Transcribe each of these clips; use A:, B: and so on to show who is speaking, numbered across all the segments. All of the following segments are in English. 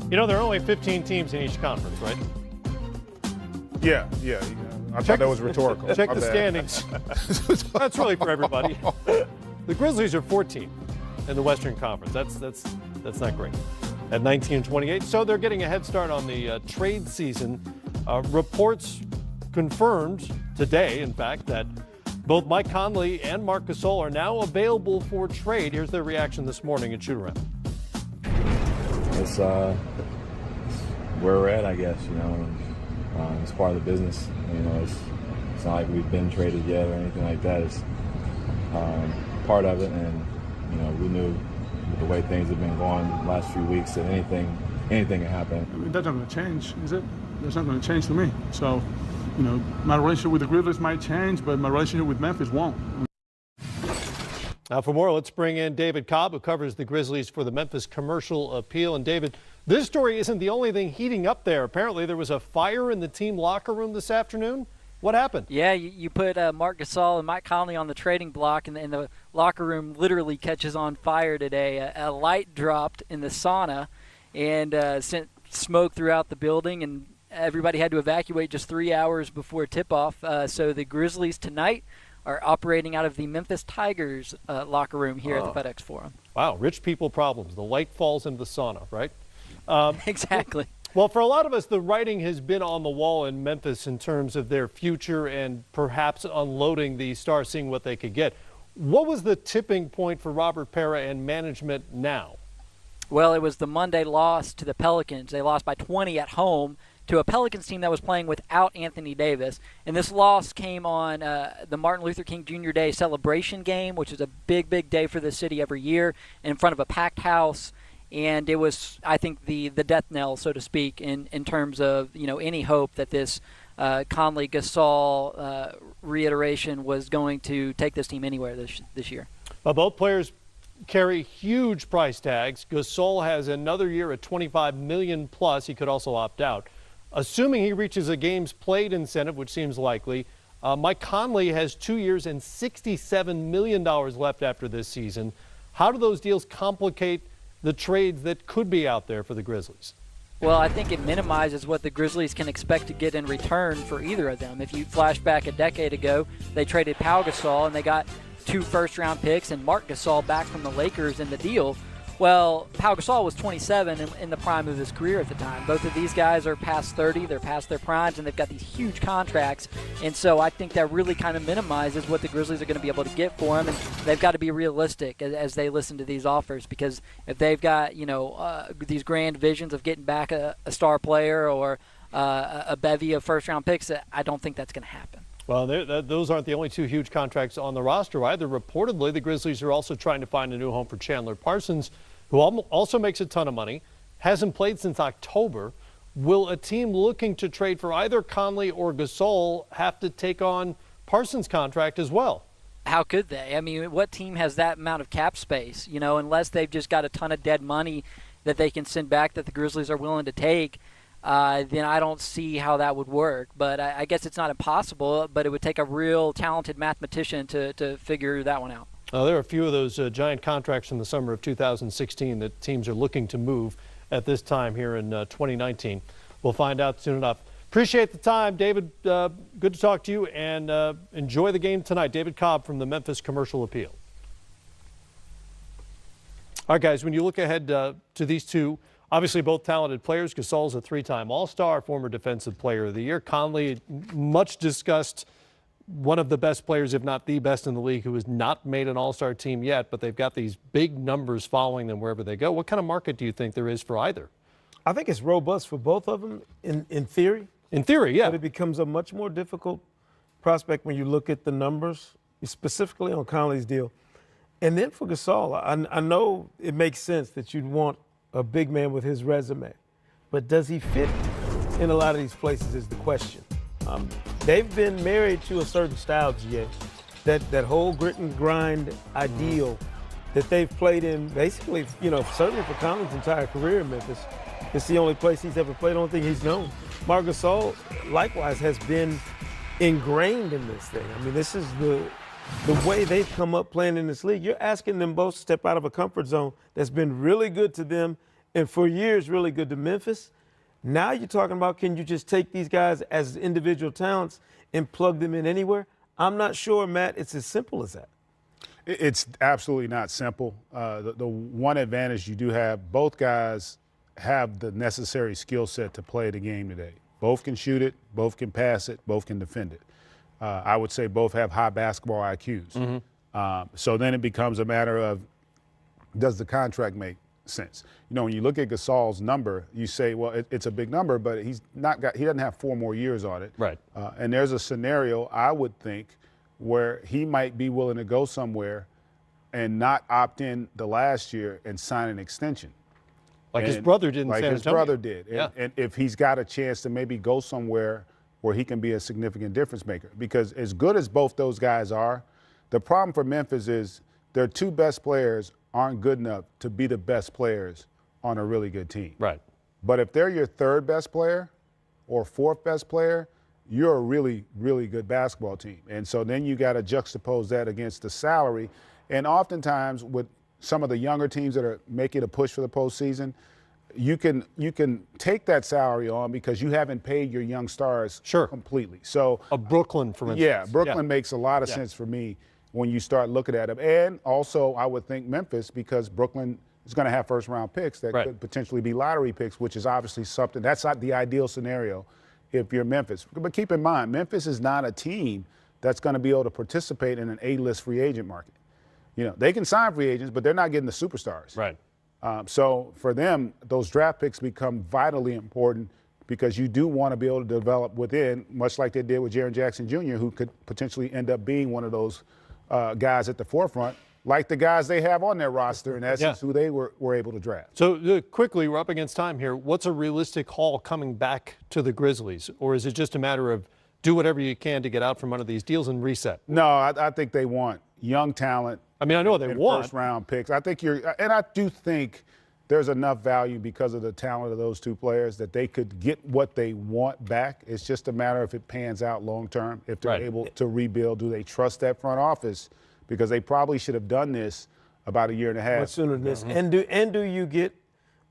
A: You know, there are only 15 teams in each conference, right?
B: Yeah. I thought that was rhetorical.
A: Check
B: My
A: the
B: bad.
A: standings. That's really for everybody. The Grizzlies are 14 in the Western Conference. That's not great. At 19-28, so they're getting a head start on the trade season. Reports confirmed today, in fact, that both Mike Conley and Marc Gasol are now available for trade. Here's their reaction this morning at shoot-around.
C: It's where we're at, I guess. You know, it's part of the business. You know, it's not like we've been traded yet or anything like that. It's part of it, and you know, we knew with the way things have been going the last few weeks that anything can happen.
D: That's not going to change, is it? That's not going to change to me. So, you know, my relationship with the Grizzlies might change, but my relationship with Memphis won't.
A: Now for more, let's bring in David Cobb, who covers the Grizzlies for the Memphis Commercial Appeal. And David, this story isn't the only thing heating up there. Apparently there was a fire in the team locker room this afternoon. What happened?
E: Yeah, you put Marc Gasol and Mike Conley on the trading block, and the locker room literally catches on fire today. A light dropped in the sauna and sent smoke throughout the building, and everybody had to evacuate just 3 hours before tip-off. So the Grizzlies tonight are operating out of the Memphis Tigers locker room here at the FedEx Forum.
A: Wow, rich people problems. The light falls into the sauna, right?
E: Exactly.
A: Well, for a lot of us, the writing has been on the wall in Memphis in terms of their future and perhaps unloading the Stars, seeing what they could get. What was the tipping point for Robert Pera and management now?
E: Well, it was the Monday loss to the Pelicans. They lost by 20 at home to a Pelicans team that was playing without Anthony Davis. And this loss came on the Martin Luther King Jr. Day celebration game, which is a big, big day for the city every year, in front of a packed house. And it was, I think, the death knell, so to speak, in terms of, you know, any hope that this Conley-Gasol reiteration was going to take this team anywhere this year.
A: Both players carry huge price tags. Gasol has another year at $25 million plus. He could also opt out. Assuming he reaches a games played incentive, which seems likely, Mike Conley has 2 years and $67 million left after this season. How do those deals complicate the trades that could be out there for the Grizzlies?
E: Well, I think it minimizes what the Grizzlies can expect to get in return for either of them. If you flash back a decade ago, they traded Pau Gasol and they got 2 first-round picks and Marc Gasol back from the Lakers in the deal. Well, Pau Gasol was 27 in the prime of his career at the time. Both of these guys are past 30, they're past their primes, and they've got these huge contracts. And so I think that really kind of minimizes what the Grizzlies are going to be able to get for him. And they've got to be realistic as they listen to these offers, because if they've got, you know, these grand visions of getting back a star player or a bevy of first-round picks, I don't think that's going to happen.
A: Well, those aren't the only 2 huge contracts on the roster either. Reportedly, the Grizzlies are also trying to find a new home for Chandler Parsons, who also makes a ton of money, hasn't played since October. Will a team looking to trade for either Conley or Gasol have to take on Parsons' contract as well?
E: How could they? I mean, what team has that amount of cap space? You know, unless they've just got a ton of dead money that they can send back that the Grizzlies are willing to take, then I don't see how that would work. But I guess it's not impossible, but it would take a real talented mathematician to figure that one out.
A: There are a few of those giant contracts in the summer of 2016 that teams are looking to move at this time here in 2019. We'll find out soon enough. Appreciate the time, David. Good to talk to you, and enjoy the game tonight. David Cobb from the Memphis Commercial Appeal. All right, guys, when you look ahead to these two, obviously both talented players. Gasol's a 3-time All-Star, former Defensive Player of the Year. Conley, much discussed, one of the best players, if not the best in the league, who has not made an All-Star team yet, but they've got these big numbers following them wherever they go. What kind of market do you think there is for either?
F: I think it's robust for both of them in theory.
A: In theory, yeah.
F: But it becomes a much more difficult prospect when you look at the numbers, specifically on Conley's deal. And then for Gasol, I know it makes sense that you'd want a big man with his resume, but does he fit in a lot of these places is the question. They've been married to a certain style, GA, that whole grit and grind ideal that they've played in basically, you know, certainly for Conley's entire career in Memphis. It's the only place he's ever played. I don't think he's known. Marc Gasol, likewise, has been ingrained in this thing. I mean, this is the way they've come up playing in this league. You're asking them both to step out of a comfort zone that's been really good to them and for years really good to Memphis. Now you're talking about, can you just take these guys as individual talents and plug them in anywhere? I'm not sure, Matt, it's as simple as that.
B: It's absolutely not simple. The one advantage you do have, both guys have the necessary skill set to play the game today. Both can shoot it, both can pass it, both can defend it. I would say both have high basketball IQs. So then it becomes a matter of, does the contract make sense? You know, when you look at Gasol's number, you say, well, it's a big number, but he doesn't have 4 more years on it.
A: Right.
B: And there's a scenario, I would think, where he might be willing to go somewhere and not opt in the last year and sign an extension.
A: Like his brother did in
B: Like
A: San
B: his
A: Antonio.
B: brother did.
A: Yeah.
B: And if he's got a chance to maybe go somewhere where he can be a significant difference maker. Because as good as both those guys are, the problem for Memphis is their 2 best players aren't good enough to be the best players on a really good team.
A: Right.
B: But if they're your 3rd best player or 4th best player, you're a really, really good basketball team. And so then you got to juxtapose that against the salary. And oftentimes with some of the younger teams that are making a push for the postseason, you can take that salary on because you haven't paid your young stars completely. So
A: Brooklyn, for instance.
B: Yeah, Brooklyn makes a lot of sense for me when you start looking at them. And also I would think Memphis, because Brooklyn is going to have first-round picks that could potentially be lottery picks, which is obviously something. That's not the ideal scenario if you're Memphis. But keep in mind, Memphis is not a team that's going to be able to participate in an A-list free agent market. You know, they can sign free agents, but they're not getting the superstars.
A: Right.
B: So for them, those draft picks become vitally important because you do want to be able to develop within, much like they did with Jaren Jackson Jr., who could potentially end up being one of those guys at the forefront, like the guys they have on their roster, in essence, who they were able to draft.
A: So quickly, we're up against time here. What's a realistic haul coming back to the Grizzlies? Or is it just a matter of do whatever you can to get out from under these deals and reset?
B: No, I think they want young talent.
A: I mean, I know they want
B: first-round picks. I think and I do think there's enough value because of the talent of those 2 players that they could get what they want back. It's just a matter if it pans out long-term, if they're able to rebuild. Do they trust that front office? Because they probably should have done this about a year and a half.
F: Much sooner than this. And do you get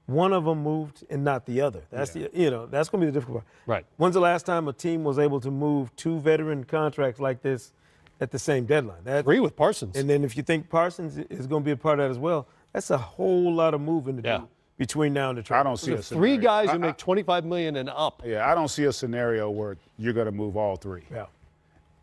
F: one of them moved and not the other? That's that's going to be the difficult part.
A: Right.
F: When's the last time a team was able to move 2 veteran contracts like this at the same deadline?
A: Agree with Parsons.
F: And then if you think Parsons is going to be a part of that as well, that's a whole lot of moving to do between now and the trade.
B: I don't see a
A: 3
B: scenario.
A: guys who make $25 million and up.
B: Yeah, I don't see a scenario where you're going to move all 3.
F: Yeah.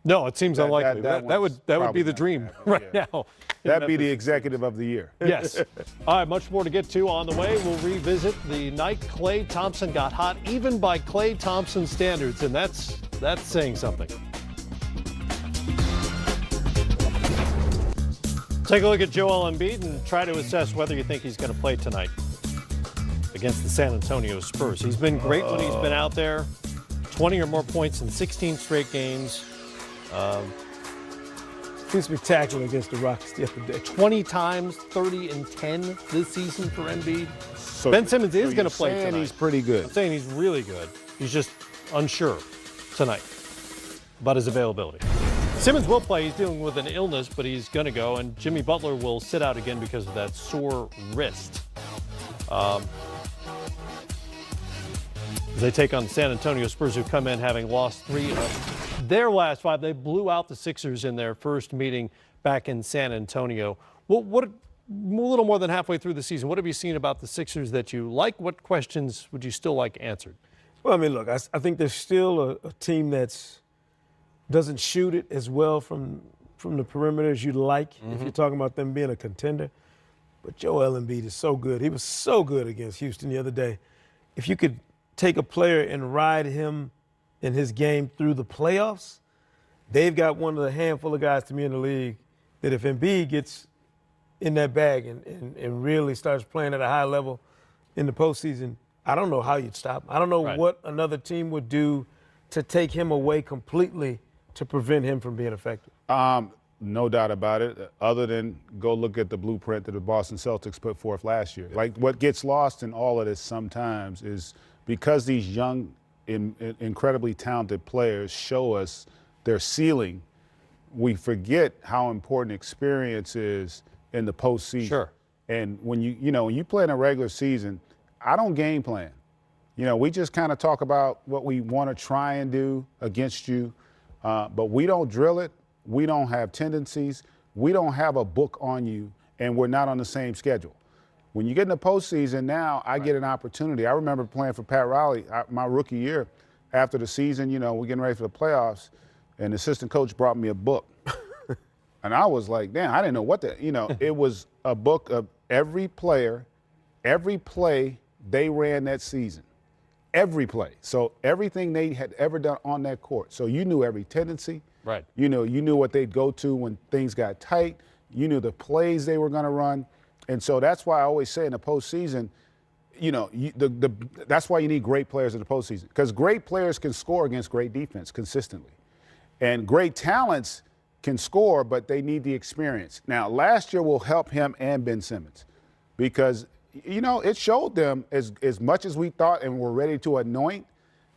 A: No, it seems unlikely. That would be the
B: not
A: dream
B: gonna
A: right now.
B: That'd be the executive of the year.
A: Yes. All right, much more to get to on the way. We'll revisit the night Klay Thompson got hot, even by Klay Thompson standards, and that's saying something. Take a look at Joel Embiid and try to assess whether you think he's going to play tonight against the San Antonio Spurs. He's been great when he's been out there. 20 or more points in 16 straight games.
F: Pretty spectacular against the Rockets the other day.
A: 20 times, 30 and 10 this season for Embiid.
B: So,
A: Ben Simmons is going to play
B: saying
A: tonight.
B: He's pretty good.
A: I'm saying he's really good. He's just unsure tonight about his availability. Simmons will play. He's dealing with an illness, but he's going to go. And Jimmy Butler will sit out again because of that sore wrist. They take on the San Antonio Spurs, who come in having lost 3 of their last 5. They blew out the Sixers in their first meeting back in San Antonio. What a little more than halfway through the season, what have you seen about the Sixers that you like? What questions would you still like answered?
F: Well, I mean, look, I think there's still a team that's doesn't shoot it as well from the perimeter as you'd like if you're talking about them being a contender. But Joel Embiid is so good. He was so good against Houston the other day. If you could take a player and ride him in his game through the playoffs, they've got one of the handful of guys to me in the league that if Embiid gets in that bag and really starts playing at a high level in the postseason, I don't know how you'd stop him. I don't know what another team would do to take him away completely to prevent him from being effective.
B: No doubt about it, other than go look at the blueprint that the Boston Celtics put forth last year. Like, what gets lost in all of this sometimes is because these young, incredibly talented players show us their ceiling, we forget how important experience is in the postseason.
A: Sure.
B: And when you play in a regular season, I don't game plan. You know, we just kind of talk about what we want to try and do against you, but we don't drill it. We don't have tendencies. We don't have a book on you, and we're not on the same schedule. When you get in the postseason now, I get an opportunity. I remember playing for Pat Riley my rookie year. After the season, you know, we're getting ready for the playoffs, and the assistant coach brought me a book. And I was like, damn, I didn't know what to, you know, it was a book of every player, every play they ran that season. Every play. So everything they had ever done on that court. So you knew every tendency.
A: Right.
B: You knew what they'd go to when things got tight. You knew the plays they were going to run. And so that's why I always say in the postseason, you know, that's why you need great players in the postseason, because great players can score against great defense consistently. And great talents can score, but they need the experience. Now, last year will help him and Ben Simmons because, you know, it showed them as much as we thought and were ready to anoint,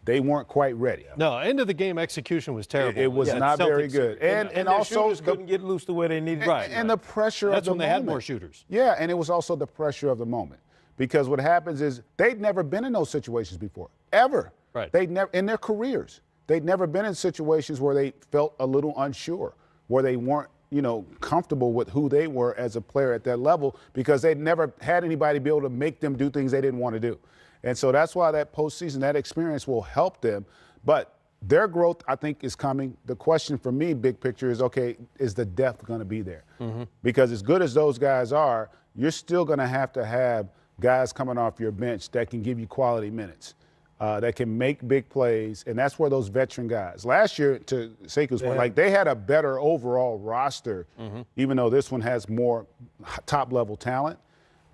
B: they weren't quite ready.
A: No, end of the game execution was terrible.
B: It was not very good.
F: And
B: also
F: shooters couldn't get loose the way they needed.
A: Right.
B: And the pressure of
A: That's
B: the
A: when they
B: moment.
A: had more shooters.
B: Yeah, and it was also the pressure of the moment. Because what happens is they'd never been in those situations before, ever.
A: Right.
B: They'd never, in their careers, they'd never been in situations where they felt a little unsure, where they weren't, you know, comfortable with who they were as a player at that level, because they'd never had anybody be able to make them do things they didn't want to do. And so that's why that postseason, that experience will help them. But their growth, I think, is coming. The question for me, big picture, is, okay, is the depth going to be there? Mm-hmm. Because as good as those guys are, you're still going to have guys coming off your bench that can give you quality minutes, that can make big plays, and that's where those veteran guys. Last year, to Seiku's point, like, they had a better overall roster, even though this one has more top-level talent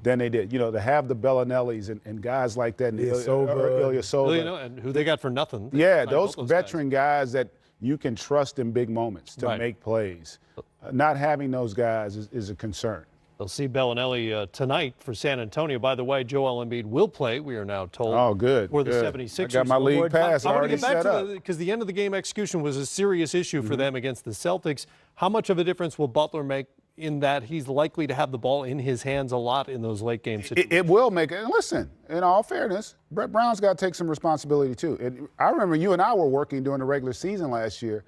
B: than they did. You know, to have the Bellinellis and guys like that, and Ilyasova.
A: You know, and who they got for nothing.
B: Yeah, those veteran guys that you can trust in big moments to make plays. Not having those guys is a concern.
A: They'll see Bellinelli tonight for San Antonio. By the way, Joel Embiid will play, we are now told.
B: Oh, good.
A: For the 76ers.
B: I got my league pass already set up.
A: Because the end of the game execution was a serious issue for them against the Celtics. How much of a difference will Butler make in that he's likely to have the ball in his hands a lot in those late game situations?
B: It will make it. And listen, in all fairness, Brett Brown's got to take some responsibility too. I remember you and I were working during the regular season last year,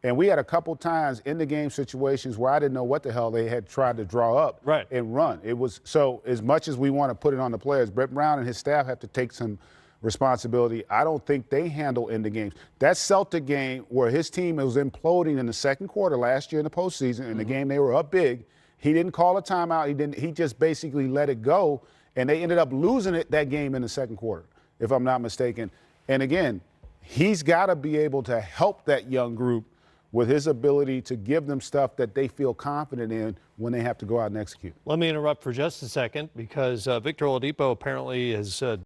B: and we had a couple times in the game situations where I didn't know what the hell they had tried to draw up and run. It was so, as much as we want to put it on the players, Brett Brown and his staff have to take some responsibility. I don't think they handle in the games. That Celtic game where his team was imploding in the second quarter last year in the postseason, in the game they were up big, he didn't call a timeout. He just basically let it go, and they ended up losing that game in the second quarter, if I'm not mistaken. And again, he's got to be able to help that young group with his ability to give them stuff that they feel confident in when they have to go out and execute.
A: Let me interrupt for just a second, because Victor Oladipo apparently has